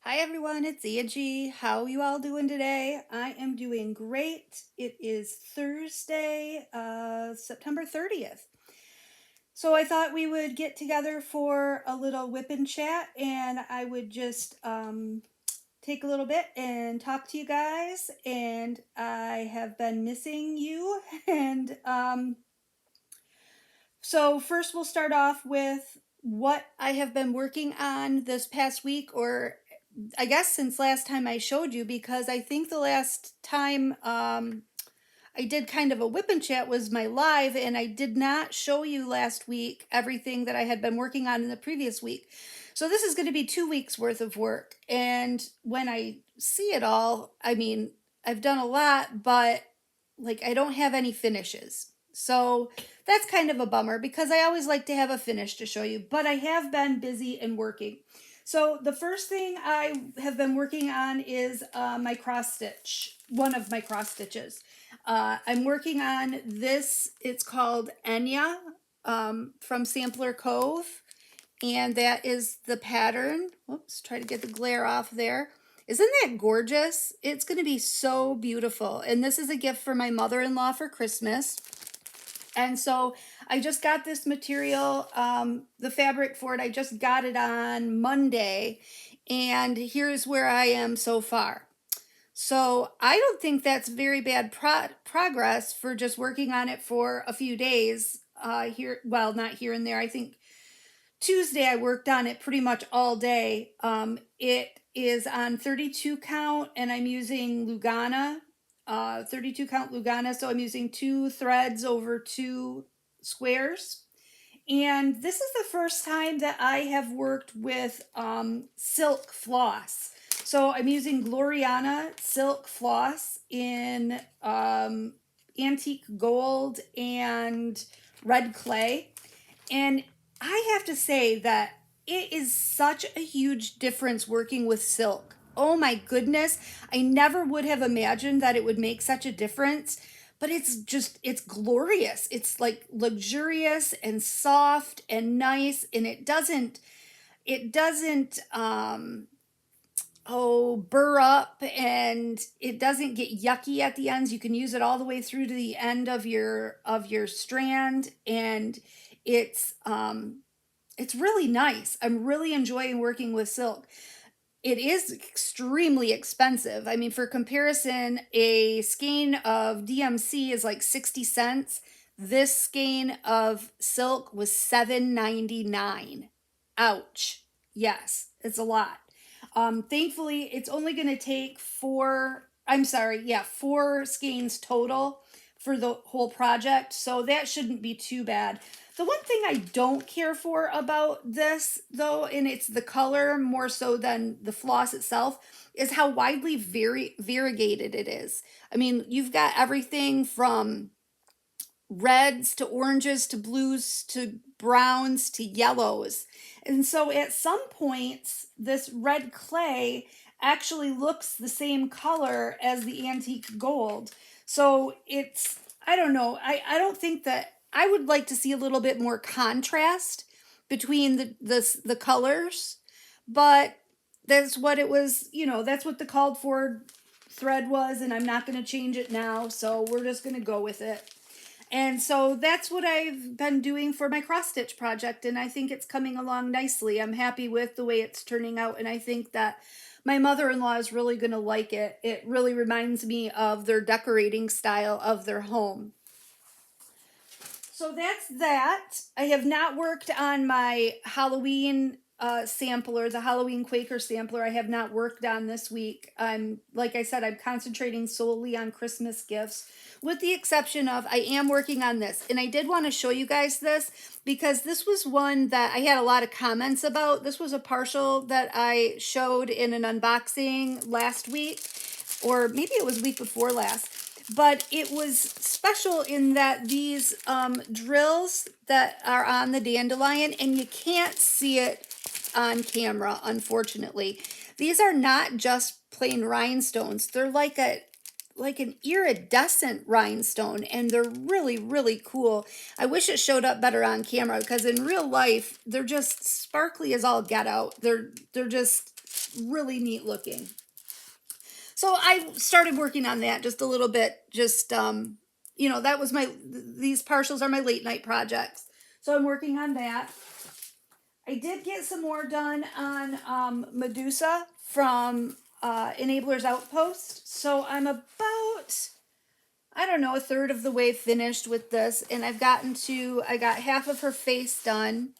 Hi everyone, it's Angie. How you all doing today? I am doing great. It is Thursday, September 30th. So I thought we would get together for a little whip and chat, and I would just take a little bit and talk to you guys. And I have been missing you. And so first we'll start off with what I have been working on this past week, or I guess since last time I showed you, because I think the last time I did kind of a whip and chat was my live, and I did not show you last week everything that I had been working on in the previous week. So this is going to be 2 weeks worth of work. And when I see it all, I mean, I've done a lot, but like I don't have any finishes. So that's kind of a bummer because I always like to have a finish to show you, but I have been busy and working. So the first thing I have been working on is my cross stitch, one of my cross stitches. I'm working on this. It's called Anya from Sampler Cove, and that is the pattern. Oops, try to get the glare off there. Isn't that gorgeous? It's going to be so beautiful. And this is a gift for my mother-in-law for Christmas. And so I just got this material, the fabric for it. I just got it on Monday. And here's where I am so far. So I don't think that's very bad progress for just working on it for a few days here. Well, not here and there. I think Tuesday I worked on it pretty much all day. It is on 32 count and I'm using Lugana, 32 count Lugana. So I'm using 2 threads over 2 squares. And this is the first time that I have worked with silk floss. So I'm using Gloriana silk floss in antique gold and red clay. And I have to say that it is such a huge difference working with silk. Oh my goodness. I never would have imagined that it would make such a difference, but it's glorious. It's like luxurious and soft and nice, and it doesn't burr up, and it doesn't get yucky at the ends. You can use it all the way through to the end of your strand, and it's it's really nice. I'm really enjoying working with silk. It is extremely expensive. I mean, for comparison, a skein of DMC is like 60 cents. This skein of silk was $7.99. Ouch. Yes, it's a lot. Thankfully, it's only going to take 4 skeins total for the whole project. So that shouldn't be too bad. The one thing I don't care for about this, though, and it's the color more so than the floss itself, is how widely variegated it is. I mean, you've got everything from reds to oranges to blues to browns to yellows. And so at some points, this red clay actually looks the same color as the antique gold. So I don't know, I don't think that I would like to see a little bit more contrast between the colors, but that's what it was, that's what the called for thread was, and I'm not going to change it now, so we're just going to go with it. And so that's what I've been doing for my cross stitch project, and I think it's coming along nicely. I'm happy with the way it's turning out, and I think that my mother-in-law is really going to like it. It really reminds me of their decorating style of their home. So that's that. I have not worked on my Halloween sampler, the Halloween Quaker sampler. I have not worked on this week. Like I said, I'm concentrating solely on Christmas gifts, with the exception of I am working on this. And I did want to show you guys this because this was one that I had a lot of comments about. This was a partial that I showed in an unboxing last week, or maybe it was week before last. But it was special in that these drills that are on the dandelion, and you can't see it on camera, unfortunately. These are not just plain rhinestones. They're like an iridescent rhinestone, and they're really, really cool. I wish it showed up better on camera because in real life, they're just sparkly as all get out. They're just really neat looking. So I started working on that just a little bit. Just, that was these partials are my late night projects. So I'm working on that. I did get some more done on Medusa from Enabler's Outpost. So I'm about, I don't know, a third of the way finished with this. And I got half of her face done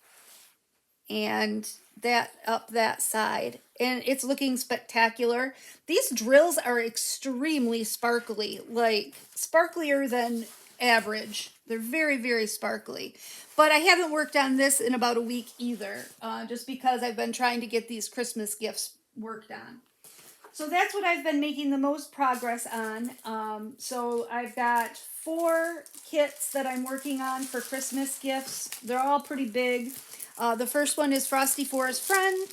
and that up that side. And it's looking spectacular. These drills are extremely sparkly, like sparklier than average. They're very, very sparkly. But I haven't worked on this in about a week either, just because I've been trying to get these Christmas gifts worked on. So that's what I've been making the most progress on. So I've got 4 kits that I'm working on for Christmas gifts. They're all pretty big. The first one is Frosty for His Friend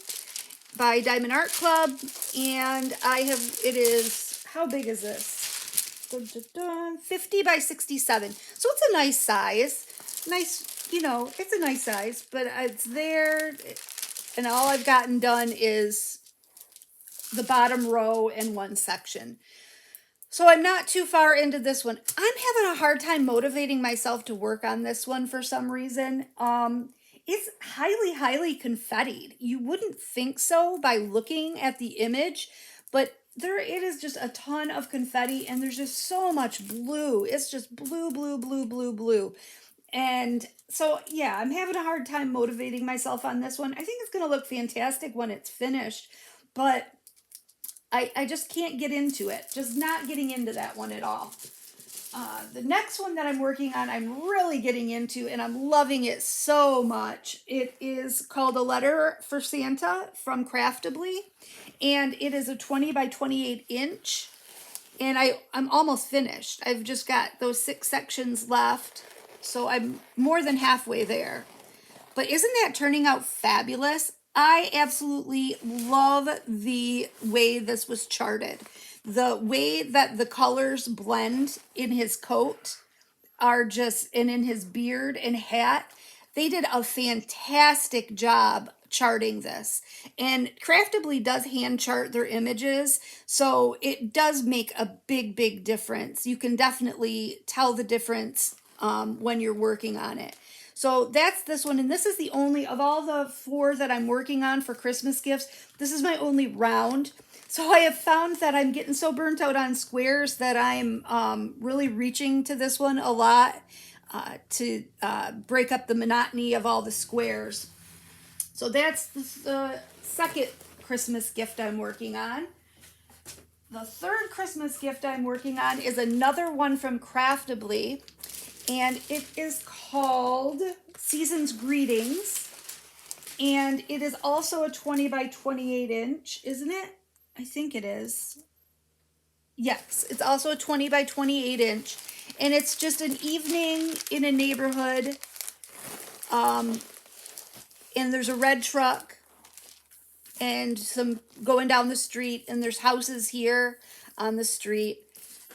by Diamond Art Club. And it is, how big is this? 50 by 67. So it's a nice size. Nice, it's a nice size, but it's there. And all I've gotten done is the bottom row and one section. So I'm not too far into this one. I'm having a hard time motivating myself to work on this one for some reason. It's highly, highly confettied. You wouldn't think so by looking at the image, but it is just a ton of confetti and there's just so much blue. It's just blue, blue, blue, blue, blue. And so, yeah, I'm having a hard time motivating myself on this one. I think it's going to look fantastic when it's finished, but I just can't get into it. Just not getting into that one at all. The next one that I'm working on, I'm really getting into, and I'm loving it so much. It is called A Letter for Santa from Craftably, and it is a 20 by 28 inch, and I'm almost finished. I've just got those 6 sections left, so I'm more than halfway there. But isn't that turning out fabulous? I absolutely love the way this was charted. The way that the colors blend in his coat and in his beard and hat, they did a fantastic job charting this. And Craftably does hand chart their images, so it does make a big, big difference. You can definitely tell the difference when you're working on it. So that's this one, and this is the only, of all the 4 that I'm working on for Christmas gifts, this is my only round. So I have found that I'm getting so burnt out on squares that I'm really reaching to this one a lot to break up the monotony of all the squares. So that's the second Christmas gift I'm working on. The third Christmas gift I'm working on is another one from Craftably, and it is called Season's Greetings, and it is also a 20 by 28 inch, isn't it? I think it is. Yes, it's also a 20 by 28 inch, and it's just an evening in a neighborhood, and there's a red truck and some going down the street, and there's houses here on the street,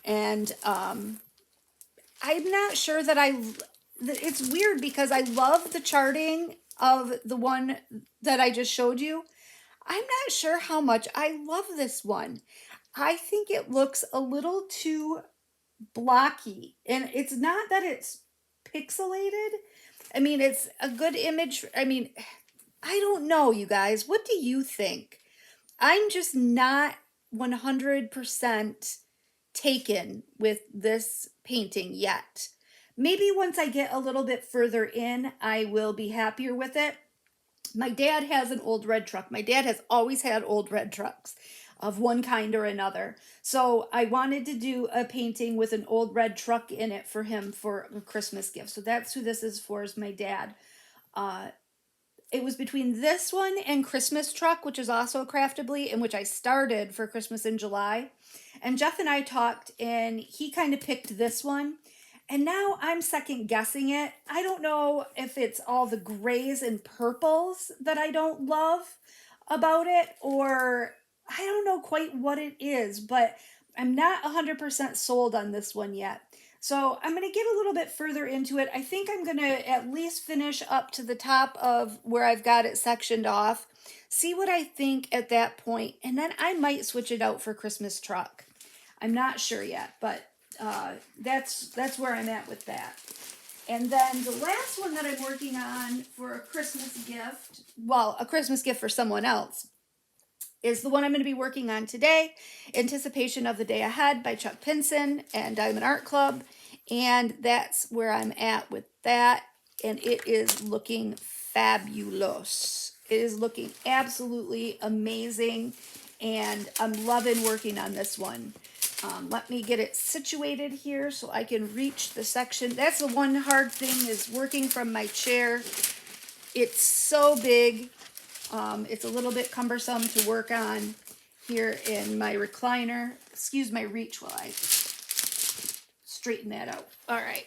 and I'm not sure that it's weird because I love the charting of the one that I just showed you. I'm not sure how much I love this one. I think it looks a little too blocky, and it's not that it's pixelated. I mean, it's a good image. I mean, I don't know, you guys. What do you think? I'm just not 100% taken with this painting yet. Maybe once I get a little bit further in, I will be happier with it. My dad has an old red truck. My dad has always had old red trucks of one kind or another. So I wanted to do a painting with an old red truck in it for him for a Christmas gift. So that's who this is for, is my dad. It was between this one and Christmas Truck, which is also Craftably, and which I started for Christmas in July. And Jeff and I talked, and he kind of picked this one. And now I'm second guessing it. I don't know if it's all the grays and purples that I don't love about it, or I don't know quite what it is, but I'm not 100% sold on this one yet. So I'm going to get a little bit further into it. I think I'm going to at least finish up to the top of where I've got it sectioned off. see what I think at that point, and then I might switch it out for Christmas truck. I'm not sure yet, but that's where I'm at with that. And then the last one that I'm working on for a Christmas gift, well, a Christmas gift for someone else, is the one I'm going to be working on today, Anticipation of the Day Ahead by Chuck Pinson and Diamond Art Club. And that's where I'm at with that. And it is looking fabulous. It is looking absolutely amazing. And I'm loving working on this one. Let me get it situated here so I can reach the section. That's the one hard thing, is working from my chair. It's so big. It's a little bit cumbersome to work on here in my recliner. Excuse my reach while I straighten that out. All right.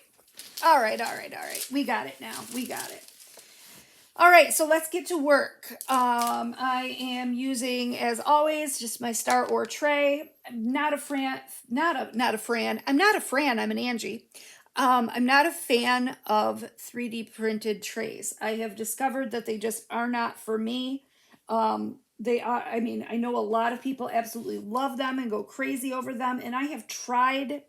All right. We got it now. We got it. All right, so let's get to work. I am using, as always, just my Star Or tray. I'm not a Fran. I'm an Angie. I'm not a fan of 3D printed trays. I have discovered that they just are not for me. They are, I mean, I know a lot of people absolutely love them and go crazy over them, and I have tried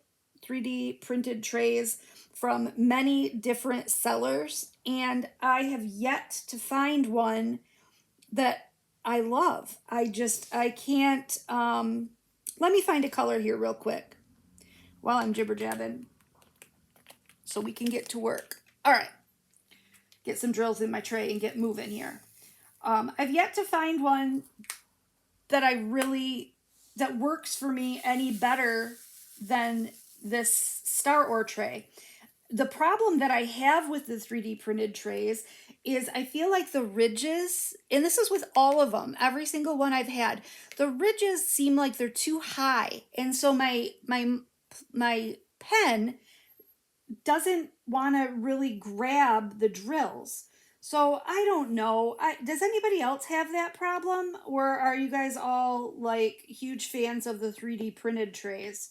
3D printed trays from many different sellers, and I have yet to find one that I love. I can't, let me find a color here real quick while I'm jibber jabbing so we can get to work. All right, get some drills in my tray and get moving here. I've yet to find one that that works for me any better than this Star Or tray. The problem that I have with the 3D printed trays is I feel like the ridges, and this is with all of them, every single one I've had, the ridges seem like they're too high. And so my pen doesn't want to really grab the drills. So I don't know. Does anybody else have that problem? Or are you guys all like huge fans of the 3D printed trays?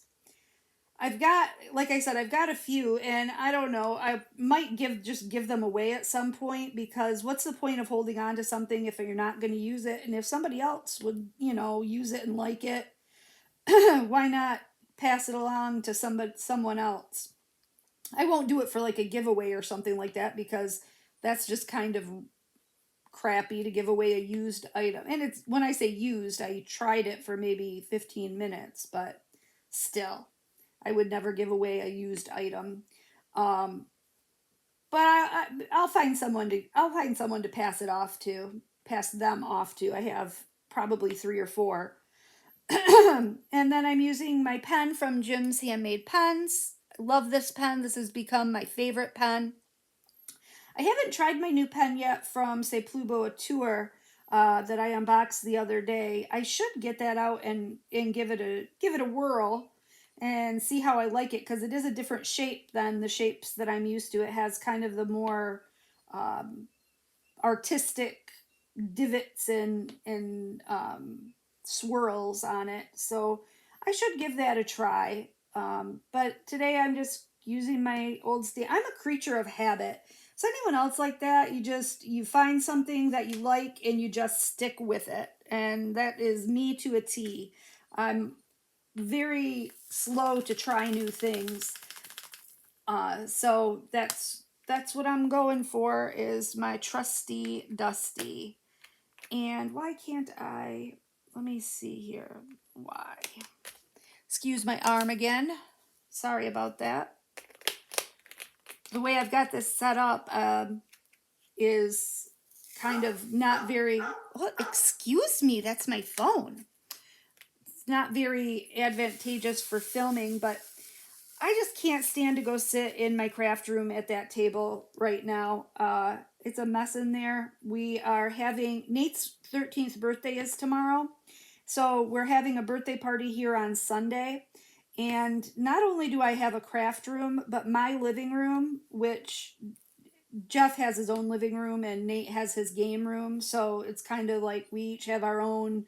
Like I said, I've got a few, and I don't know, I might just give them away at some point, because what's the point of holding on to something if you're not going to use it? And if somebody else would, use it and like it, why not pass it along to someone else? I won't do it for like a giveaway or something like that, because that's just kind of crappy to give away a used item. And it's, when I say used, I tried it for maybe 15 minutes, but still, I would never give away a used item. But I'll find someone to pass them off to. I have probably 3 or 4. And then I'm using my pen from Jim's Handmade Pens. I love this pen. This has become my favorite pen. I haven't tried my new pen yet from, say, Plubo Tour that I unboxed the other day. I should get that out and give it a whirl and see how I like it, because it is a different shape than the shapes that I'm used to. It has kind of the more artistic divots and swirls on it. So I should give that a try. But today I'm just using my old I'm a creature of habit. Is anyone else like that? You find something that you like and you just stick with it. And that is me to a T. I'm very slow to try new things. So that's what I'm going for, is my trusty Dusty. And why can't I, let me see here. Why? Excuse my arm again. Sorry about that. The way I've got this set up is kind of not very, oh, excuse me, that's my phone. It's not very advantageous for filming, but I just can't stand to go sit in my craft room at that table right now. It's a mess in there. We are having, Nate's 13th birthday is tomorrow. So we're having a birthday party here on Sunday. And not only do I have a craft room, but my living room, which Jeff has his own living room and Nate has his game room. So it's kind of like we each have our own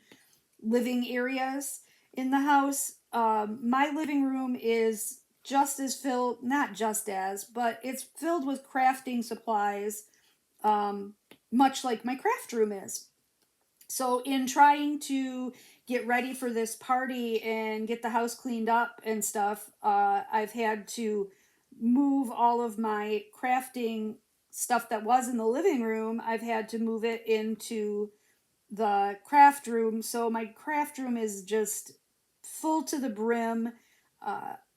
living areas in the house. My living room is just as filled, not just as, but it's filled with crafting supplies, much like my craft room is. So in trying to get ready for this party and get the house cleaned up and stuff, I've had to move all of my crafting stuff that was in the living room. I've had to move it into the craft room. So my craft room is just full to the brim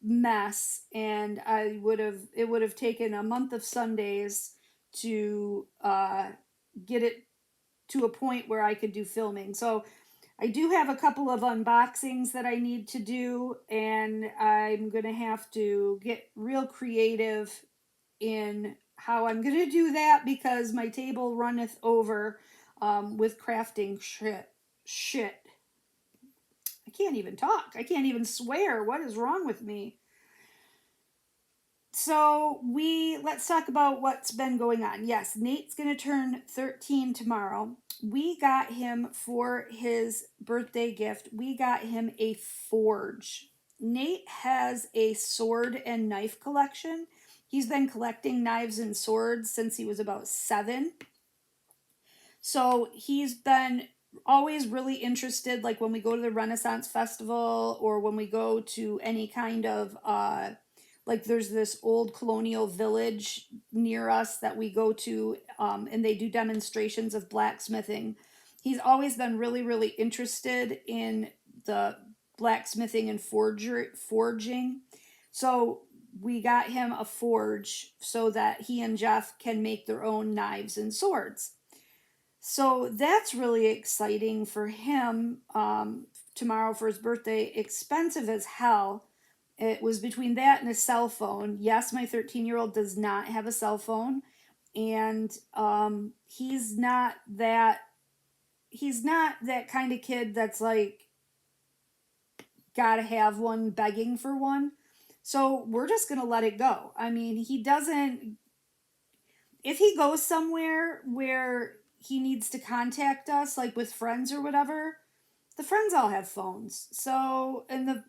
mess, and it would have taken a month of Sundays to get it to a point where I could do filming. So I do have a couple of unboxings that I need to do, and I'm going to have to get real creative in how I'm going to do that because my table runneth over with crafting shit. Shit. I can't even talk. I can't even swear. What is wrong with me? So let's talk about what's been going on. Yes, Nate's going to turn 13 tomorrow. We got him for his birthday gift. We got him a forge. Nate has a sword and knife collection. He's been collecting knives and swords since he was about 7. So he's been always really interested, like when we go to the Renaissance Festival or when we go to any kind of like there's this old colonial village near us that we go to, and they do demonstrations of blacksmithing. He's always been really, really interested in the blacksmithing and forging. So we got him a forge so that he and Jeff can make their own knives and swords. So that's really exciting for him tomorrow for his birthday. Expensive as hell. It was between that and a cell phone. Yes, my 13-year-old does not have a cell phone, and he's not that kind of kid that's like gotta have one, begging for one. So we're just gonna let it go. I mean, he doesn't. If he goes somewhere where he needs to contact us, like with friends or whatever, the friends all have phones. So, and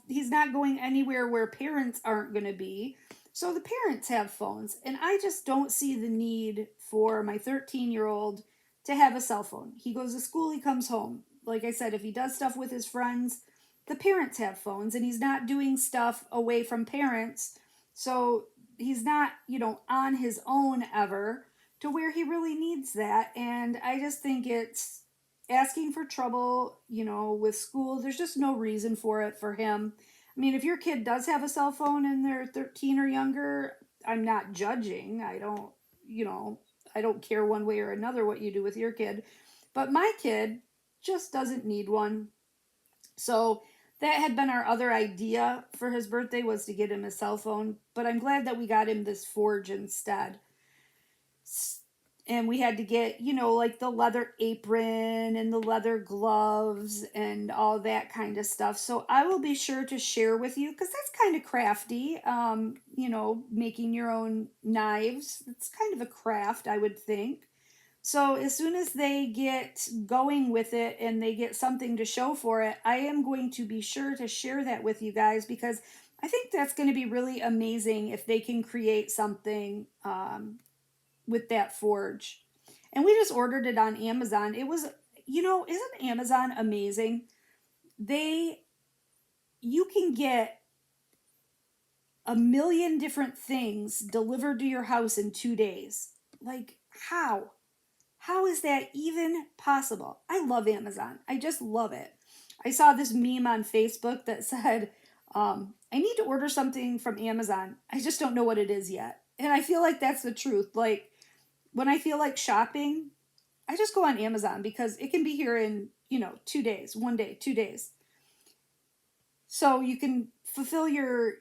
he's not going anywhere where parents aren't going to be. So the parents have phones. And I just don't see the need for my 13-year-old to have a cell phone. He goes to school, he comes home. Like I said, if he does stuff with his friends, the parents have phones, and he's not doing stuff away from parents. So he's not, on his own ever to where he really needs that. And I just think it's asking for trouble, with school. There's just no reason for it for him. I mean, if your kid does have a cell phone and they're 13 or younger, I'm not judging. I don't care one way or another what you do with your kid. But my kid just doesn't need one. So that had been our other idea for his birthday, was to get him a cell phone. But I'm glad that we got him this forge instead. And we had to get, like the leather apron and the leather gloves and all that kind of stuff. So I will be sure to share with you, because that's kind of crafty. Making your own knives. It's kind of a craft, I would think. So as soon as they get going with it and they get something to show for it, I am going to be sure to share that with you guys, because I think that's going to be really amazing if they can create something with that forge. And we just ordered it on Amazon. It was, isn't Amazon amazing? You can get a million different things delivered to your house in 2 days. Like, how? How is that even possible? I love Amazon. I just love it. I saw this meme on Facebook that said, I need to order something from Amazon. I just don't know what it is yet. And I feel like that's the truth. Like, when I feel like shopping, I just go on Amazon because it can be here in, 2 days, 1 day, 2 days. So you can fulfill your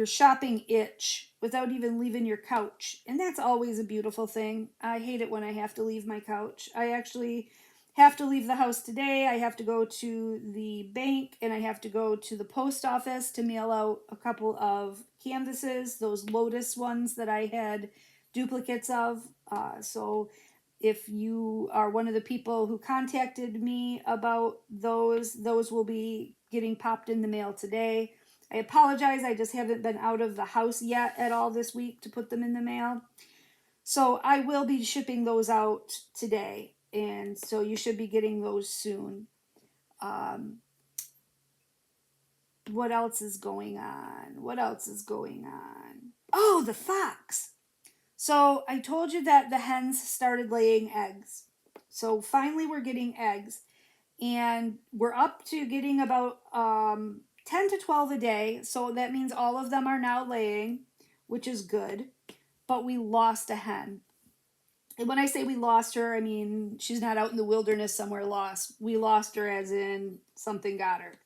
shopping itch without even leaving your couch. And that's always a beautiful thing. I hate it when I have to leave my couch. I actually have to leave the house today. I have to go to the bank and I have to go to the post office to mail out a couple of canvases, those Lotus ones that I had duplicates of. So if you are one of the people who contacted me about those will be getting popped in the mail today. I apologize, I just haven't been out of the house yet at all this week to put them in the mail. So I will be shipping those out today. and so you should be getting those soon. What else is going on? What else is going on? Oh, the fox. So I told you that the hens started laying eggs. So finally we're getting eggs. And we're up to getting about 10 to 12 a day. So that means all of them are now laying, which is good. But we lost a hen. And when I say we lost her, I mean she's not out in the wilderness somewhere lost. We lost her as in something got her.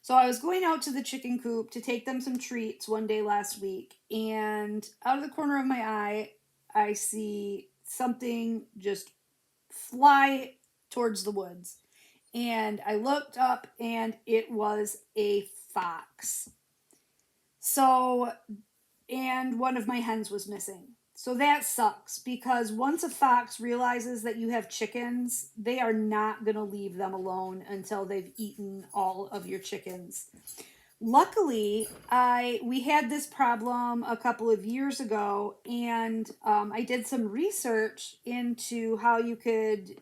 So I was going out to the chicken coop to take them some treats one day last week, and out of the corner of my eye, I see something just fly towards the woods. And I looked up, and it was a fox. So, and one of my hens was missing. So that sucks, because once a fox realizes that you have chickens, they are not going to leave them alone until they've eaten all of your chickens. Luckily, we had this problem a couple of years ago, and I did some research into how you could,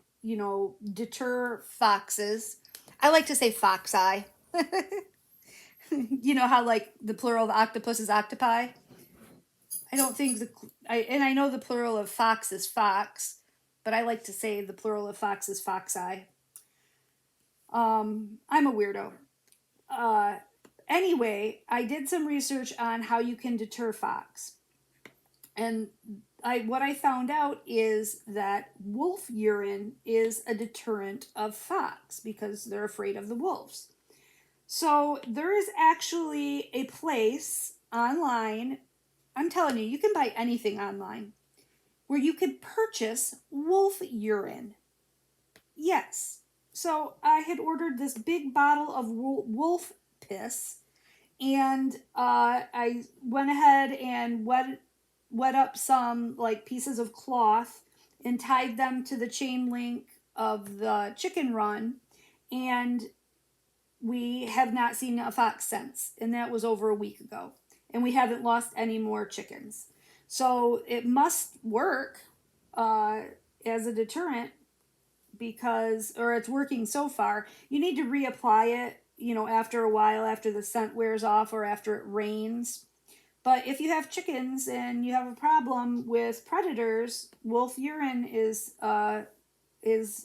deter foxes. I like to say foxi. You know how like the plural of octopus is octopi? I don't think I know the plural of fox is fox, but I like to say the plural of fox is foxi. I'm a weirdo. Anyway, I did some research on how you can deter fox. And what I found out is that wolf urine is a deterrent of fox because they're afraid of the wolves. So there is actually a place online, I'm telling you, you can buy anything online, where you can purchase wolf urine. Yes. So I had ordered this big bottle of wolf piss, and I went ahead and wet up some like pieces of cloth and tied them to the chain link of the chicken run, and we have not seen a fox since, and that was over a week ago, and we haven't lost any more chickens. So it must work as a deterrent, or it's working so far. You need to reapply it, after a while, after the scent wears off or after it rains. But if you have chickens and you have a problem with predators, wolf urine is a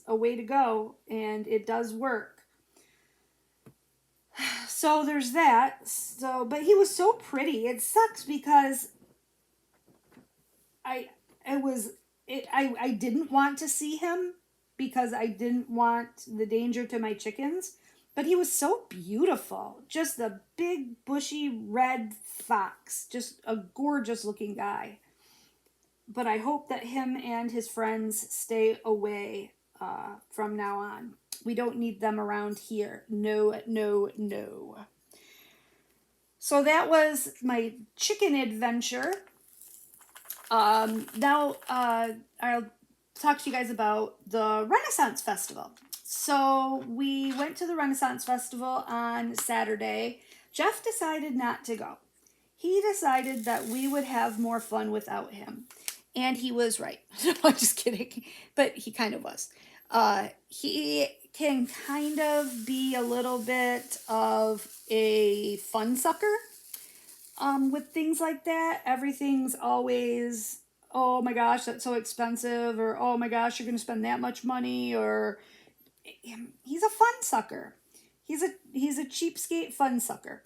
way to go, and it does work. So there's that. But he was so pretty. It sucks because I didn't want to see him because I didn't want the danger to my chickens. But he was so beautiful. Just a big, bushy, red fox. Just a gorgeous looking guy. But I hope that him and his friends stay away from now on. We don't need them around here. No, no, no. So that was my chicken adventure. Now I'll talk to you guys about the Renaissance Festival. So we went to the Renaissance Festival on Saturday. Jeff decided not to go. He decided that we would have more fun without him. And he was right. I'm just kidding. But he kind of was. He can kind of be a little bit of a fun sucker with things like that. Everything's always, oh my gosh, that's so expensive, or oh my gosh, you're going to spend that much money, or he's a fun sucker. He's a cheapskate fun sucker.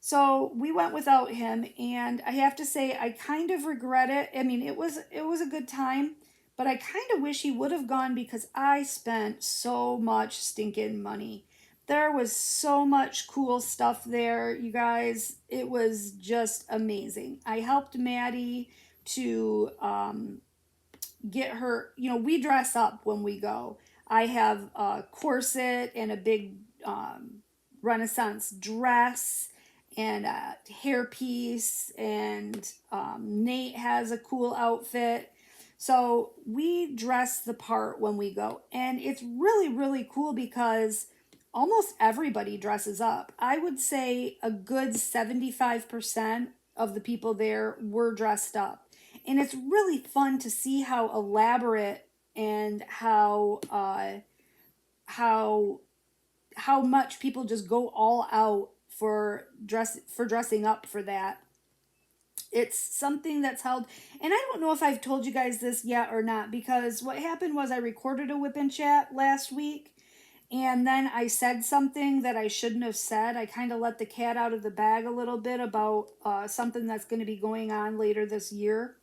So we went without him, and I have to say I kind of regret it. I mean, it was a good time, but I kind of wish he would have gone because I spent so much stinking money. There was so much cool stuff there, you guys. It was just amazing. I helped Maddie to get her, we dress up when we go. I have a corset and a big Renaissance dress and a hairpiece, and Nate has a cool outfit. So we dress the part when we go, and it's really, really cool because almost everybody dresses up. I would say a good 75% of the people there were dressed up. And it's really fun to see how elaborate and how much people just go all out for dressing up for that. It's something that's held, and I don't know if I've told you guys this yet or not, because what happened was I recorded a WIP and chat last week, and then I said something that I shouldn't have said. I kind of let the cat out of the bag a little bit about something that's going to be going on later this year.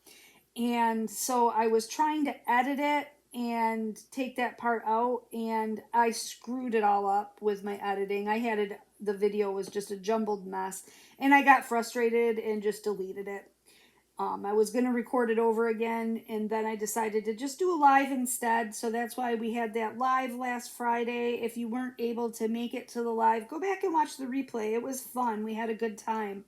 And so I was trying to edit it and take that part out, and I screwed it all up with my editing. The video was just a jumbled mess, and I got frustrated and just deleted it. I was going to record it over again, and then I decided to just do a live instead. So that's why we had that live last Friday. If you weren't able to make it to the live, go back and watch the replay. It was fun. We had a good time.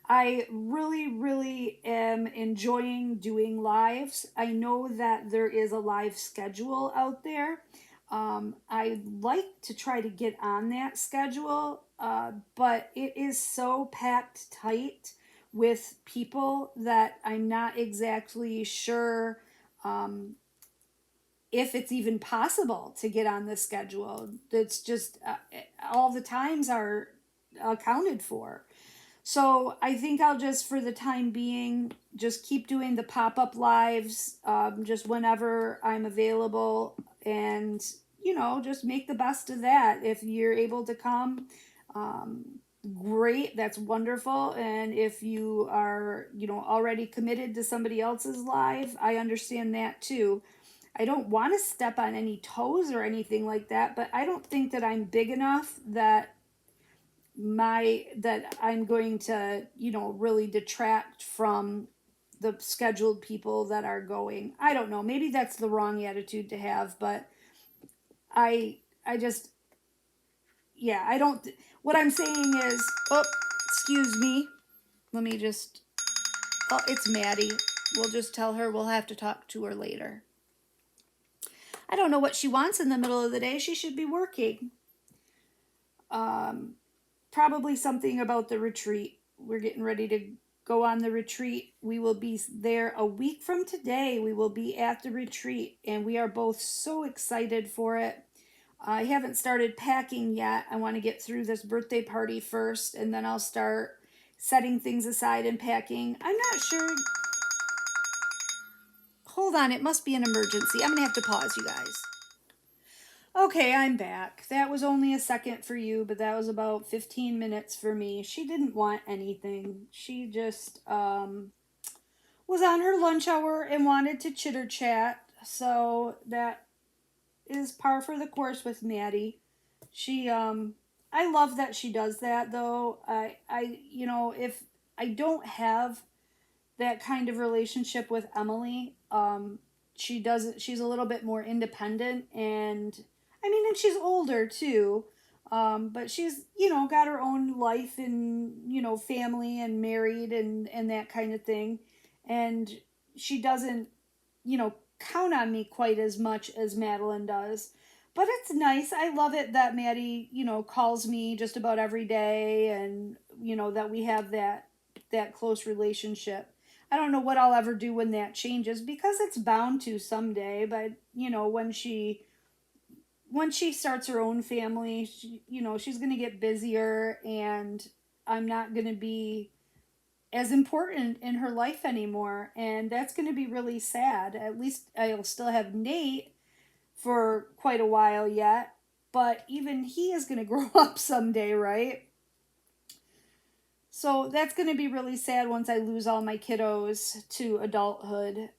I really, really am enjoying doing lives. I know that there is a live schedule out there. I like to try to get on that schedule, but it is so packed tight with people that I'm not exactly sure if it's even possible to get on the schedule. It's just all the times are accounted for. So I think I'll just, for the time being, just keep doing the pop-up lives, just whenever I'm available, and, just make the best of that. If you're able to come, great, that's wonderful. And if you are, already committed to somebody else's live, I understand that too. I don't want to step on any toes or anything like that, but I don't think that I'm big enough that I'm going to, really detract from the scheduled people that are going. I don't know. Maybe that's the wrong attitude to have, but I just, yeah, I don't. What I'm saying is, oh, excuse me. Let me just. Oh, it's Maddie. We'll just tell her we'll have to talk to her later. I don't know what she wants in the middle of the day. She should be working. Probably something about the retreat. We're getting ready to go on the retreat. We will be there a week from today. We will be at the retreat, and we are both so excited for it. I haven't started packing yet. I want to get through this birthday party first, and then I'll start setting things aside and packing. I'm not sure. Hold on, it must be an emergency. I'm going to have to pause, you guys. Okay, I'm back. That was only a second for you, but that was about 15 minutes for me. She didn't want anything. She just was on her lunch hour and wanted to chitter chat. So that is par for the course with Maddie. She I love that she does that though. If I don't have that kind of relationship with Emily, she's a little bit more independent, and and she's older too. But she's, got her own life and, family and married and that kind of thing. And she doesn't, count on me quite as much as Madeline does. But it's nice. I love it that Maddie, calls me just about every day, and, that we have that close relationship. I don't know what I'll ever do when that changes, because it's bound to someday. But, when she starts her own family, she's going to get busier, and I'm not going to be as important in her life anymore. And that's going to be really sad. At least I'll still have Nate for quite a while yet, but even he is going to grow up someday, right? So that's going to be really sad once I lose all my kiddos to adulthood.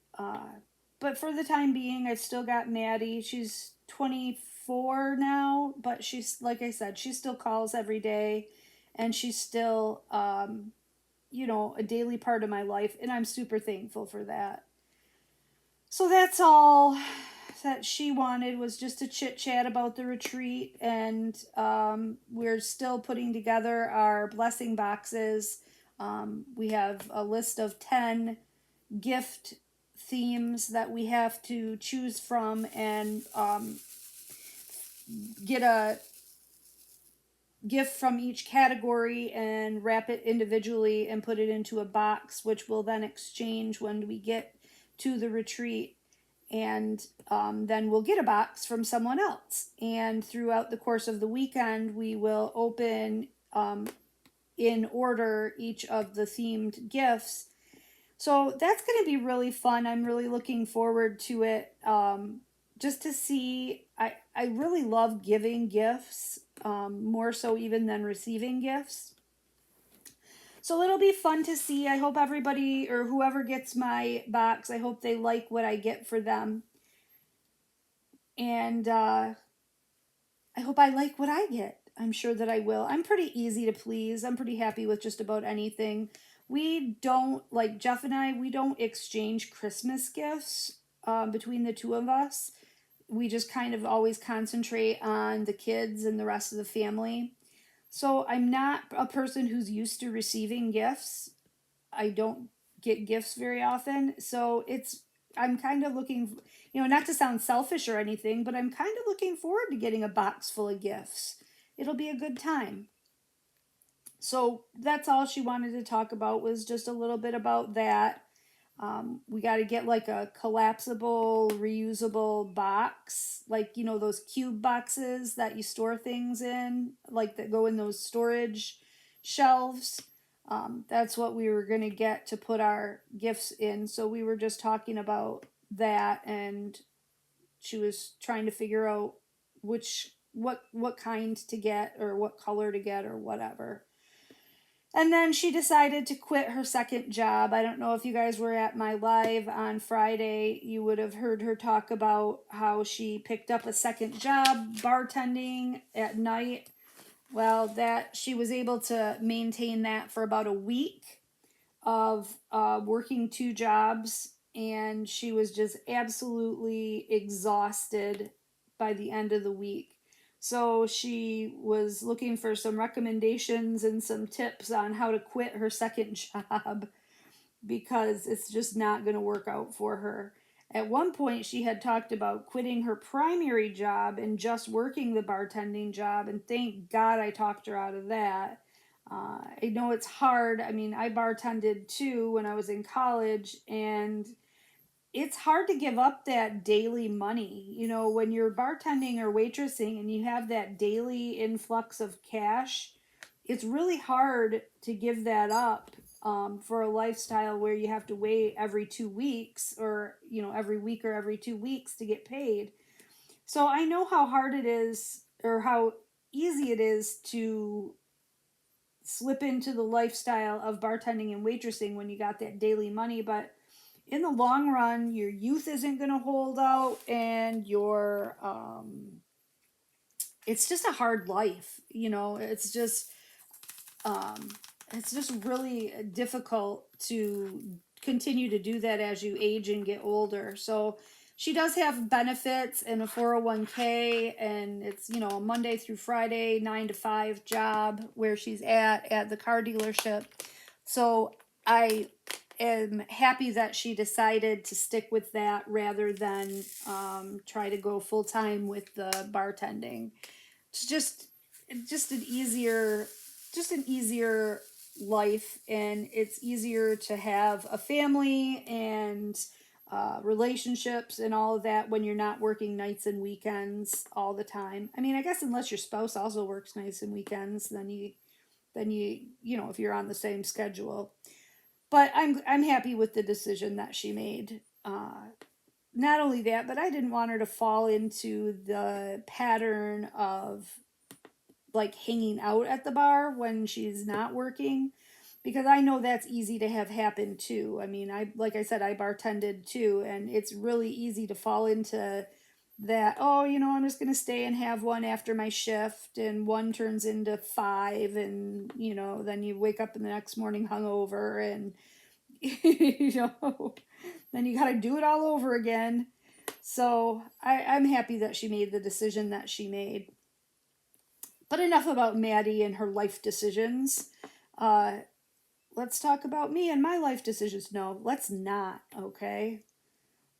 But for the time being, I've still got Maddie. She's 24 now, but she's, like I said, she still calls every day, and she's still, a daily part of my life, and I'm super thankful for that. So that's all that she wanted, was just a chit chat about the retreat, and we're still putting together our blessing boxes. We have a list of 10 gift themes that we have to choose from, and get a gift from each category and wrap it individually and put it into a box, which we'll then exchange when we get to the retreat. and then we'll get a box from someone else. And throughout the course of the weekend, we will open in order each of the themed gifts. So that's going to be really fun. I'm really looking forward to it. Just to see, I really love giving gifts, more so even than receiving gifts. So it'll be fun to see. I hope everybody or whoever gets my box, I hope they like what I get for them. And I hope I like what I get. I'm sure that I will. I'm pretty easy to please. I'm pretty happy with just about anything. We don't, like Jeff and I, we don't exchange Christmas gifts between the two of us. We just kind of always concentrate on the kids and the rest of the family. So I'm not a person who's used to receiving gifts. I don't get gifts very often. So I'm kind of looking, not to sound selfish or anything, but I'm kind of looking forward to getting a box full of gifts. It'll be a good time. So that's all she wanted to talk about, was just a little bit about that. We got to get like a collapsible, reusable box, like, those cube boxes that you store things in, like that go in those storage shelves. That's what we were going to get to put our gifts in. So we were just talking about that, and she was trying to figure out what kind to get or what color to get or whatever. And then she decided to quit her second job. I don't know if you guys were at my live on Friday. You would have heard her talk about how she picked up a second job bartending at night. Well, that she was able to maintain that for about a week of working two jobs, and she was just absolutely exhausted by the end of the week. So she was looking for some recommendations and some tips on how to quit her second job, because it's just not going to work out for her. At one point, she had talked about quitting her primary job and just working the bartending job, and thank God I talked her out of that. I know it's hard. I mean, I bartended too when I was in college, and it's hard to give up that daily money. When you're bartending or waitressing and you have that daily influx of cash, it's really hard to give that up for a lifestyle where you have to wait every 2 weeks, or every week or every 2 weeks to get paid. So I know how hard it is, or how easy it is to slip into the lifestyle of bartending and waitressing when you got that daily money. But in the long run, your youth isn't going to hold out, and it's just a hard life. Um, it's just really difficult to continue to do that as you age and get older. So she does have benefits and a 401k, and it's, a Monday through Friday, 9 to 5 job where she's at the car dealership. So I am happy that she decided to stick with that rather than try to go full time with the bartending. It's just an easier life, and it's easier to have a family and relationships and all of that when you're not working nights and weekends all the time. I mean, I guess unless your spouse also works nights and weekends, then if you're on the same schedule. But I'm happy with the decision that she made. Not only that, but I didn't want her to fall into the pattern of like hanging out at the bar when she's not working, because I know that's easy to have happen too. I mean, like I said, I bartended too, and it's really easy to fall into that. Oh, I'm just going to stay and have one after my shift, and one turns into five, and then you wake up in the next morning hungover, and then you got to do it all over again. So I'm happy that she made the decision that she made. But enough about Maddie and her life decisions. Uh, let's talk about me and my life decisions. No, let's not, okay?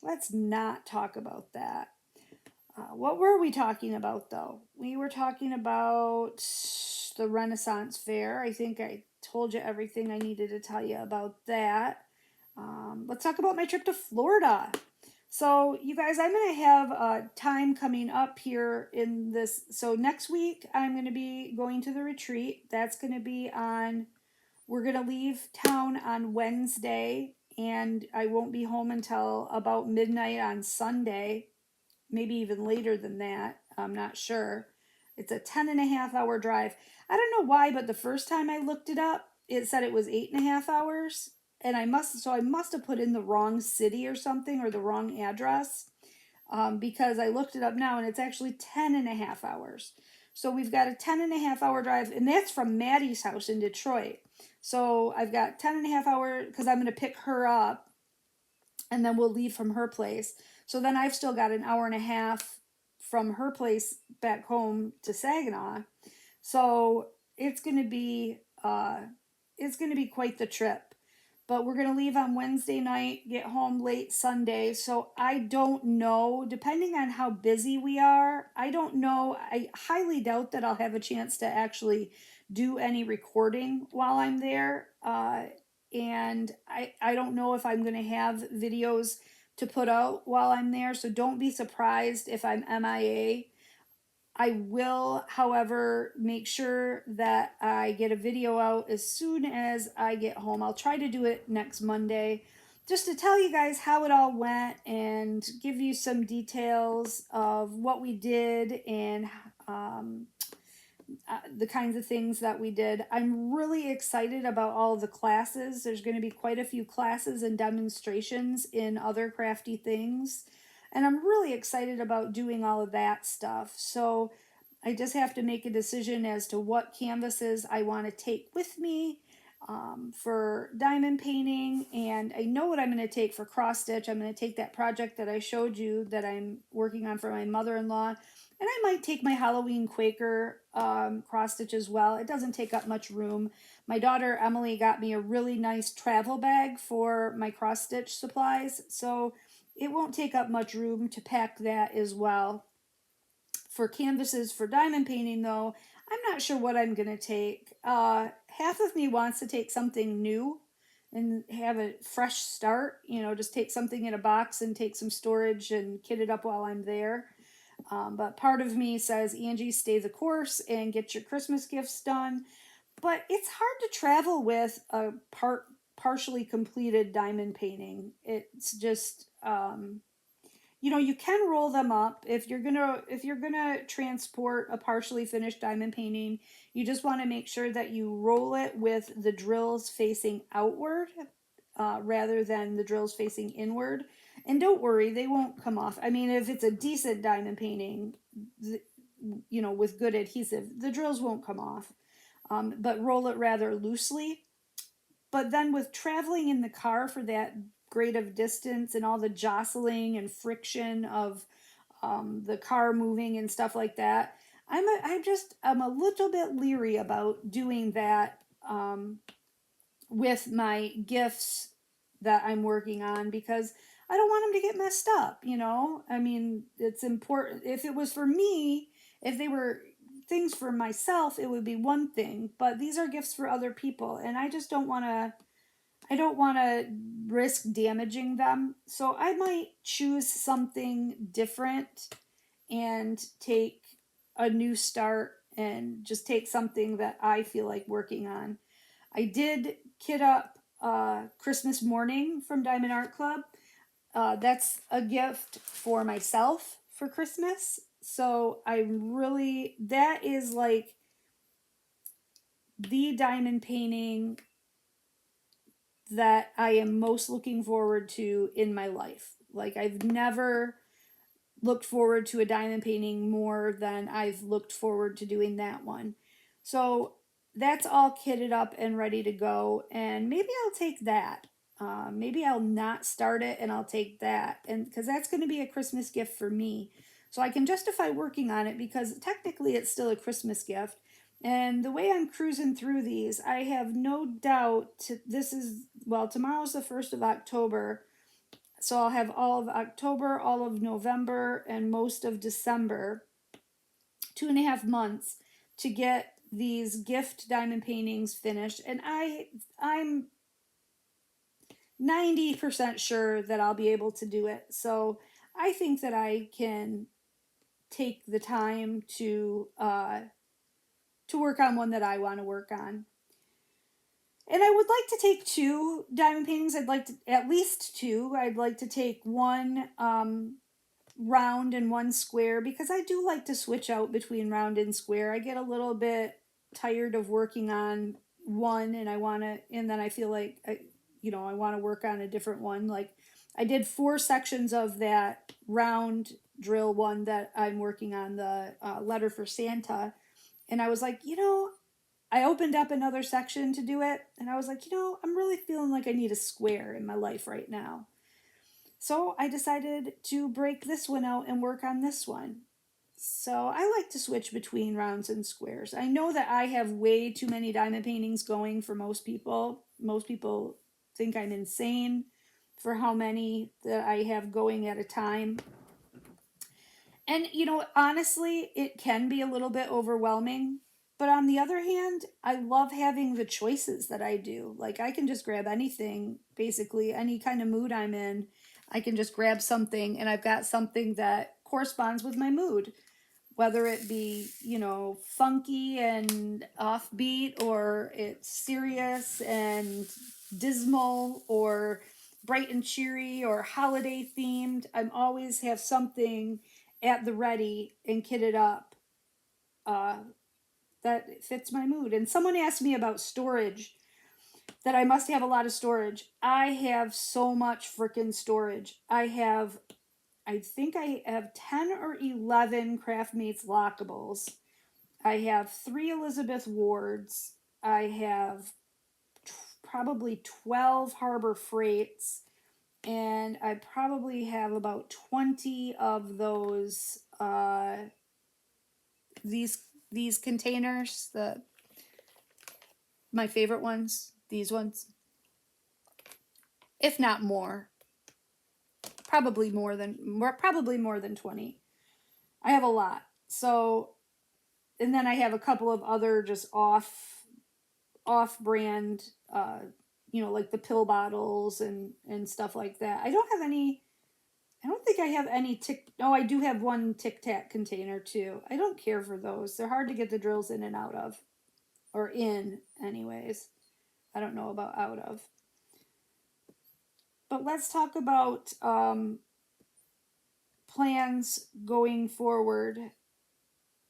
Let's not talk about that. What were we talking about, though? We were talking about the Renaissance Fair. I think I told you everything I needed to tell you about that. Let's talk about my trip to Florida. So, you guys, I'm going to have a time coming up here in this. So, next week, I'm going to be going to the retreat. That's going to be on, we're going to leave town on Wednesday, and I won't be home until about midnight on Sunday, maybe even later than that. I'm not sure. It's a 10.5 hour drive. I don't know why, but the first time I looked it up, it said it was 8.5 hours. And I must have put in the wrong city or something, or the wrong address, because I looked it up now and it's actually 10.5 hours. So we've got a 10.5 hour drive, and that's from Maddie's house in Detroit. So I've got 10.5 hours because I'm going to pick her up, and then we'll leave from her place. So then I've still got an hour and a half from her place back home to Saginaw. So it's going to be quite the trip. But we're going to leave on Wednesday night, get home late Sunday. So I don't know, depending on how busy we are, I don't know. I highly doubt that I'll have a chance to actually do any recording while I'm there. And I don't know if I'm going to have videos to put out while I'm there. So don't be surprised if I'm MIA. I will, however, make sure that I get a video out as soon as I get home. I'll try to do it next Monday just to tell you guys how it all went and give you some details of what we did and the kinds of things that we did. I'm really excited about all of the classes. There's going to be quite a few classes and demonstrations in other crafty things. And I'm really excited about doing all of that stuff. So I just have to make a decision as to what canvases I want to take with me for diamond painting. And I know what I'm going to take for cross stitch. I'm going to take that project that I showed you that I'm working on for my mother-in-law. And I might take my Halloween Quaker cross stitch as well. It doesn't take up much room. My daughter Emily got me a really nice travel bag for my cross stitch supplies. So it won't take up much room to pack that as well. For canvases for diamond painting, though, I'm not sure what I'm going to take. Half of me wants to take something new and have a fresh start, just take something in a box and take some storage and kit it up while I'm there. But part of me says, Angie, stay the course and get your Christmas gifts done. But it's hard to travel with a partially completed diamond painting. It's just you can roll them up if you're gonna transport a partially finished diamond painting. You just want to make sure that you roll it with the drills facing outward rather than the drills facing inward. And don't worry, they won't come off. I mean, if it's a decent diamond painting, with good adhesive, the drills won't come off. But roll it rather loosely. But then with traveling in the car for that great of distance and all the jostling and friction of the car moving and stuff like that, I'm a little bit leery about doing that with my gifts that I'm working on, because I don't want them to get messed up, I mean, it's important. If it was for me, if they were things for myself, it would be one thing, but these are gifts for other people, and I just don't want to risk damaging them. So I might choose something different and take a new start and just take something that I feel like working on. I did kit up Christmas Morning from Diamond Art Club. That's a gift for myself for Christmas. So that is like the diamond painting that I am most looking forward to in my life. Like, I've never looked forward to a diamond painting more than I've looked forward to doing that one. So that's all kitted up and ready to go, and maybe I'll take that. Maybe I'll not start it and I'll take that, and because that's going to be a Christmas gift for me, so I can justify working on it because technically it's still a Christmas gift. And the way I'm cruising through these, I have no doubt tomorrow's the 1st of October. So I'll have all of October, all of November, and most of December, 2.5 months to get these gift diamond paintings finished. And I'm 90% sure that I'll be able to do it. So I think that I can take the time to work on one that I want to work on. And I would like to take two diamond paintings. I'd like to at least two. I'd like to take one round and one square, because I do like to switch out between round and square. I get a little bit tired of working on one, and and then I feel like I want to work on a different one. Like I did 4 sections of that round drill one that I'm working on, the letter for Santa, and I was like, I opened up another section to do it, and I was like, I'm really feeling like I need a square in my life right now. So I decided to break this one out and work on this one. So I like to switch between rounds and squares. I know that I have way too many diamond paintings going for most people. Most people think I'm insane for how many that I have going at a time. And, honestly, it can be a little bit overwhelming. But on the other hand, I love having the choices that I do. Like, I can just grab anything, basically, any kind of mood I'm in. I can just grab something, and I've got something that corresponds with my mood. Whether it be, funky and offbeat, or it's serious and dismal, or bright and cheery, or holiday themed, I'm always have something at the ready and kitted up uh, that fits my mood. And someone asked me about storage, that I must have a lot of storage. I have so much freaking storage. I think I have 10 or 11 Craftmates lockables. I have 3 Elizabeth Wards. I have probably 12 Harbor Freights. And I probably have about 20 of those these containers, my favorite ones, these ones, if not more, probably more than 20. I have a lot. So, and then I have a couple of other just off brand, like the pill bottles and stuff like that. I don't think I have any no, I do have one Tic Tac container too. I don't care for those. They're hard to get the drills in and out of, or in anyways. I don't know about out of. But let's talk about plans going forward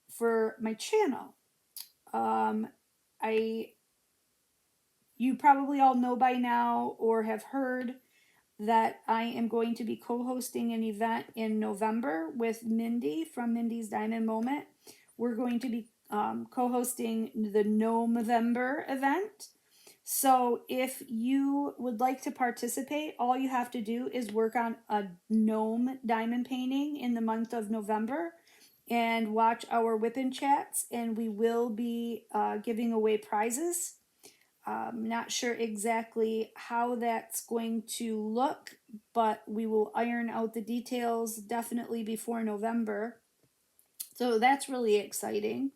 for my channel. I You probably all know by now, or have heard, that I am going to be co-hosting an event in November with Mindy from Mindy's Diamond Moment. We're going to be co-hosting the Gnomevember event. So if you would like to participate, all you have to do is work on a gnome diamond painting in the month of November and watch our WIP chats, and we will be giving away prizes. Not sure exactly how that's going to look, but we will iron out the details definitely before November. So that's really exciting.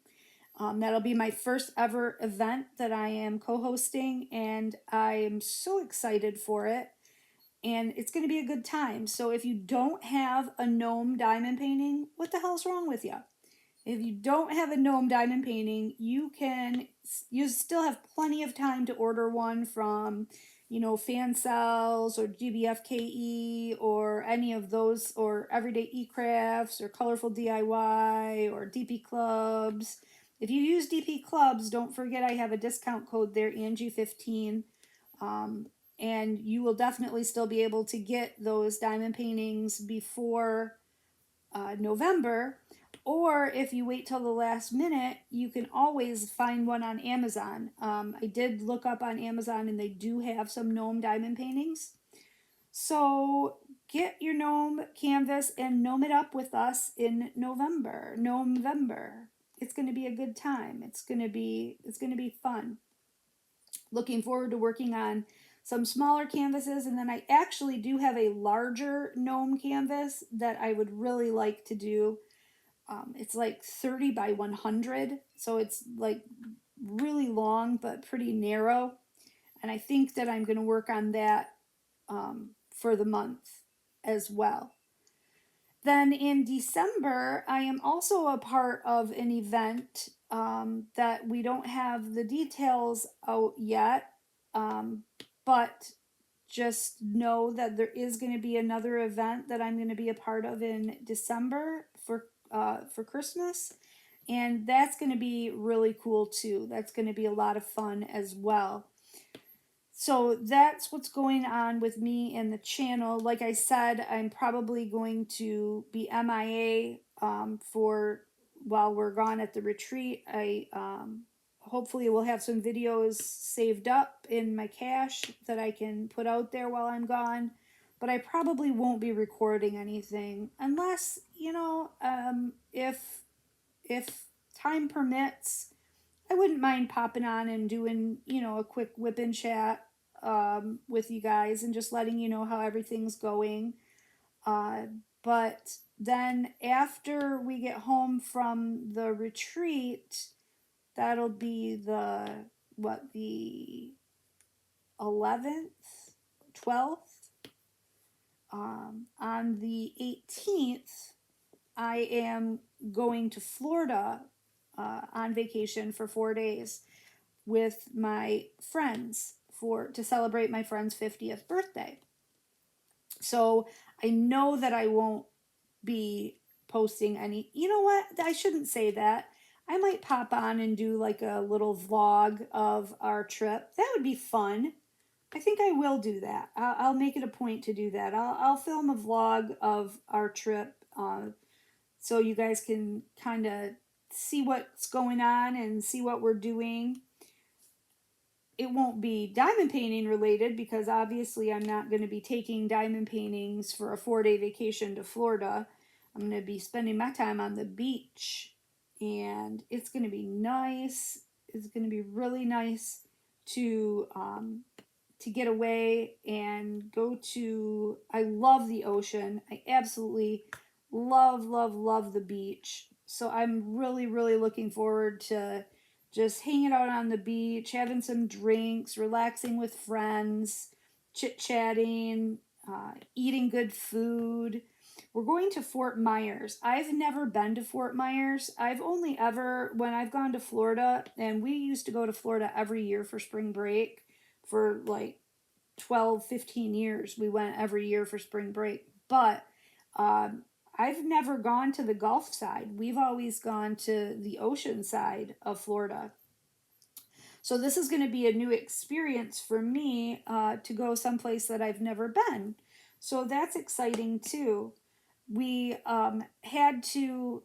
That'll be my first ever event that I am co-hosting, and I am so excited for it. And it's going to be a good time. So if you don't have a gnome diamond painting, what the hell's wrong with you? If you don't have a gnome diamond painting, you still have plenty of time to order one from, Fan Cells or GBFKE or any of those, or Everyday eCrafts or Colorful DIY or DP Clubs. If you use DP Clubs, don't forget I have a discount code there, Angie15. And you will definitely still be able to get those diamond paintings before November. Or if you wait till the last minute, you can always find one on Amazon. I did look up on Amazon, and they do have some gnome diamond paintings. So get your gnome canvas and gnome it up with us in November. Gnomevember. It's going to be a good time. It's going to be fun. Looking forward to working on some smaller canvases, and then I actually do have a larger gnome canvas that I would really like to do. It's like 30 by 100, so it's like really long but pretty narrow, and I think that I'm going to work on that for the month as well. Then in December, I am also a part of an event that we don't have the details out yet, but just know that there is going to be another event that I'm going to be a part of in December for Christmas, and that's going to be really cool too. That's going to be a lot of fun as well. So that's what's going on with me and the channel. Like I said, I'm probably going to be MIA for while we're gone at the retreat. I hopefully will have some videos saved up in my cache that I can put out there while I'm gone. But I probably won't be recording anything unless, if time permits. I wouldn't mind popping on and doing, a quick whip and chat with you guys and just letting you know how everything's going. Uh, but then after we get home from the retreat, that'll be the 11th, 12th. On the 18th, I am going to Florida on vacation for 4 days with my friends to celebrate my friend's 50th birthday. So I know that I won't be posting any. You know what? I shouldn't say that. I might pop on and do like a little vlog of our trip. That would be fun. I think I will do that. I'll make it a point to do that. I'll film a vlog of our trip so you guys can kind of see what's going on and see what we're doing. It won't be diamond painting related because obviously I'm not going to be taking diamond paintings for a 4-day vacation to Florida. I'm going to be spending my time on the beach, and it's going to be nice. It's going to be really nice to get away and go to. I love the ocean. I absolutely love the beach. So I'm really looking forward to just hanging out on the beach, having some drinks, relaxing with friends, chit-chatting, eating good food. We're going to Fort Myers. I've never been to Fort Myers. I've only ever, when I've gone to Florida, and we used to go to Florida every year for spring break for like 12, 15 years. We went every year for spring break. But I've never gone to the Gulf side. We've always gone to the ocean side of Florida. So this is going to be a new experience for me to go someplace that I've never been. So that's exciting too. We had to.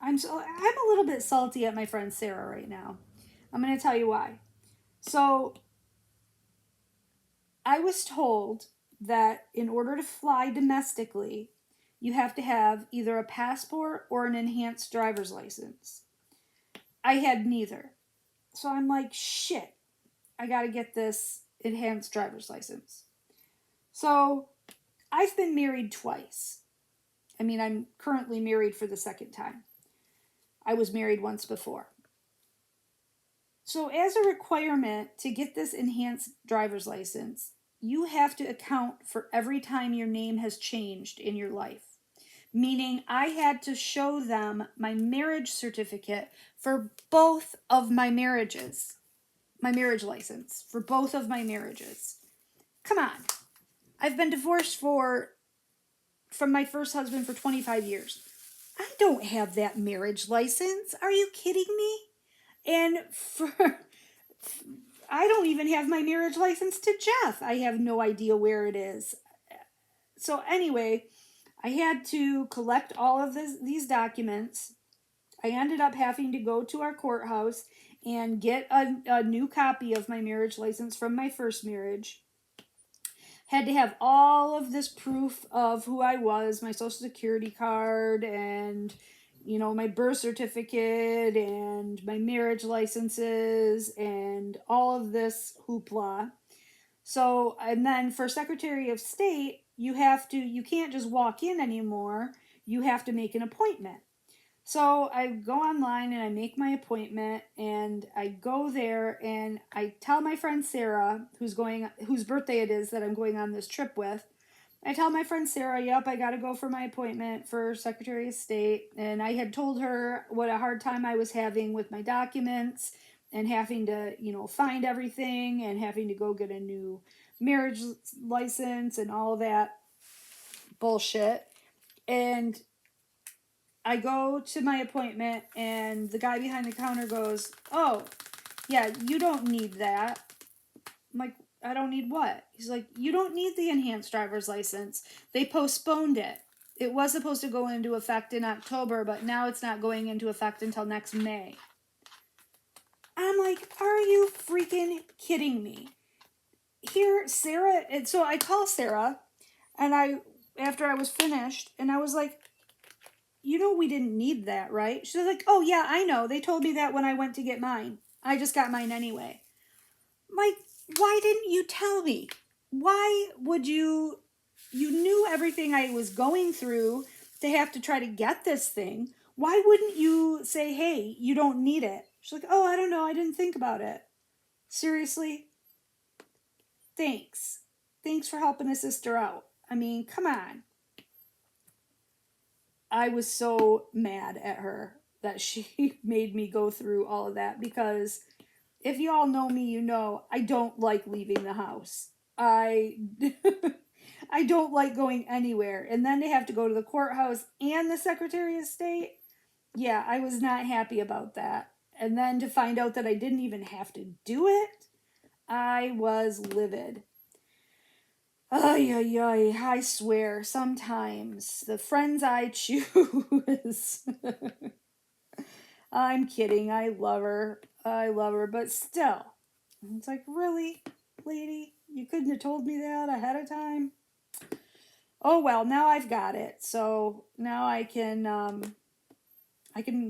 I'm a little bit salty at my friend Sarah right now. I'm going to tell you why. So I was told that in order to fly domestically, you have to have either a passport or an enhanced driver's license. I had neither. So I'm like, shit, I got to get this enhanced driver's license. So I've been married twice. I mean, I'm currently married for the second time. I was married once before. So as a requirement to get this enhanced driver's license, you have to account for every time your name has changed in your life. Meaning I had to show them my marriage certificate for both of my marriages. My marriage license for both of my marriages. Come on. I've been divorced from my first husband for 25 years. I don't have that marriage license. Are you kidding me? And I don't even have my marriage license to Jeff. I have no idea where it is. So anyway, I had to collect all of these documents. I ended up having to go to our courthouse and get a new copy of my marriage license from my first marriage. Had to have all of this proof of who I was, my social security card and my birth certificate and my marriage licenses and all of this hoopla. So, and then for Secretary of State, you can't just walk in anymore. You have to make an appointment. So I go online and I make my appointment and I go there and I tell my friend Sarah, whose birthday it is that I'm going on this trip with. I tell my friend Sarah, yep, I got to go for my appointment for Secretary of State. And I had told her what a hard time I was having with my documents and having to, find everything and having to go get a new marriage license and all that bullshit. And I go to my appointment, and the guy behind the counter goes, "Oh, yeah, you don't need that." I'm like, "I don't need what?" He's like, "You don't need the enhanced driver's license. They postponed it. It was supposed to go into effect in October, but now it's not going into effect until next May." I'm like, "Are you freaking kidding me?" Here, Sarah, and so I call Sarah, and after I was finished, and I was like, we didn't need that, right? She's like, "Oh, yeah, I know. They told me that when I went to get mine. I just got mine anyway." Like, why didn't you tell me? Why would you? You knew everything I was going through to have to try to get this thing. Why wouldn't you say, "Hey, you don't need it"? She's like, "Oh, I don't know. I didn't think about it." Seriously? Thanks. Thanks for helping a sister out. I mean, come on. I was so mad at her that she made me go through all of that because if you all know me, I don't like leaving the house. I I don't like going anywhere. And then to have to go to the courthouse and the Secretary of State. Yeah, I was not happy about that. And then to find out that I didn't even have to do it, I was livid. Ay, ay, ay, I swear, sometimes the friends I choose. I'm kidding, I love her. I love her, but still. It's like, really, lady? You couldn't have told me that ahead of time? Oh well, now I've got it. So now I can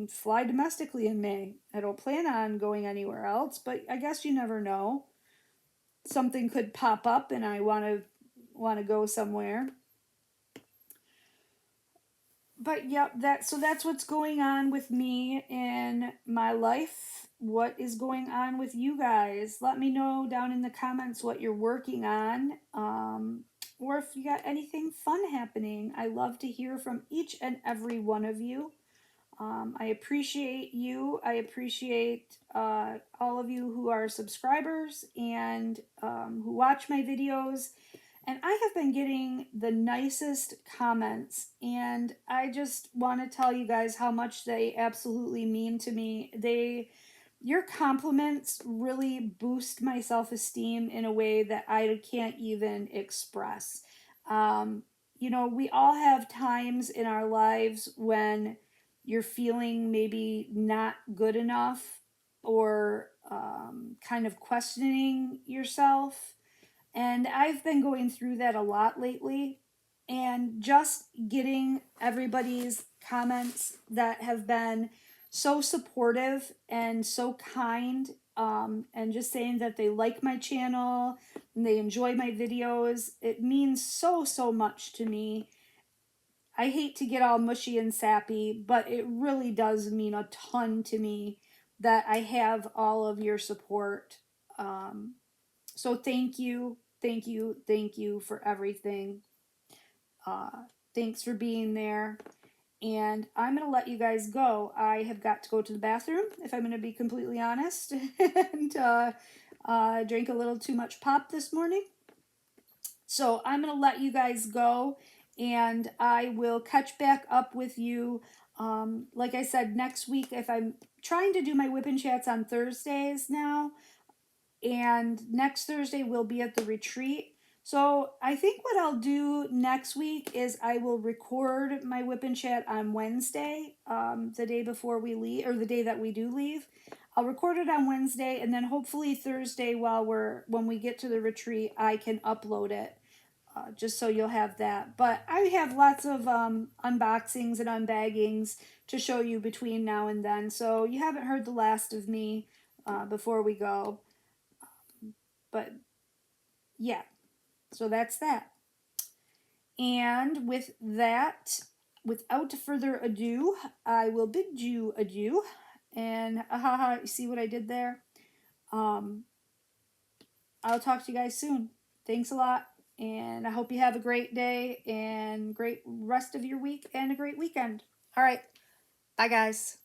fly domestically in May. I don't plan on going anywhere else, but I guess you never know. Something could pop up and I want to go somewhere. But yep, that's what's going on with me in my life. What is going on with you guys? Let me know down in the comments what you're working on, or if you got anything fun happening. I love to hear from each and every one of you. I appreciate you. I appreciate all of you who are subscribers and who watch my videos. And I have been getting the nicest comments, and I just want to tell you guys how much they absolutely mean to me. Your compliments really boost my self-esteem in a way that I can't even express. Um, we all have times in our lives when you're feeling maybe not good enough or kind of questioning yourself, and I've been going through that a lot lately. And just getting everybody's comments that have been so supportive and so kind, and just saying that they like my channel and they enjoy my videos, it means so, so much to me. I hate to get all mushy and sappy, but it really does mean a ton to me that I have all of your support. Um, so thank you, thank you, thank you for everything. Uh, Thanks for being there. And I'm going to let you guys go. I have got to go to the bathroom, if I'm going to be completely honest. And drank a little too much pop this morning. So I'm going to let you guys go. And I will catch back up with you. Like I said, next week, if I'm trying to do my whip and chats on Thursdays now, and next Thursday we'll be at the retreat. So I think what I'll do next week is I will record my whip and chat on Wednesday, the day before we leave, or the day that we do leave. I'll record it on Wednesday, and then hopefully Thursday when we get to the retreat, I can upload it. Just so you'll have that. But I have lots of unboxings and unbaggings to show you between now and then. So you haven't heard the last of me before we go. But yeah, so that's that. And with that, without further ado, I will bid you adieu. And you see what I did there? Um, I'll talk to you guys soon. Thanks a lot. And I hope you have a great day and great rest of your week and a great weekend. All right. Bye, guys.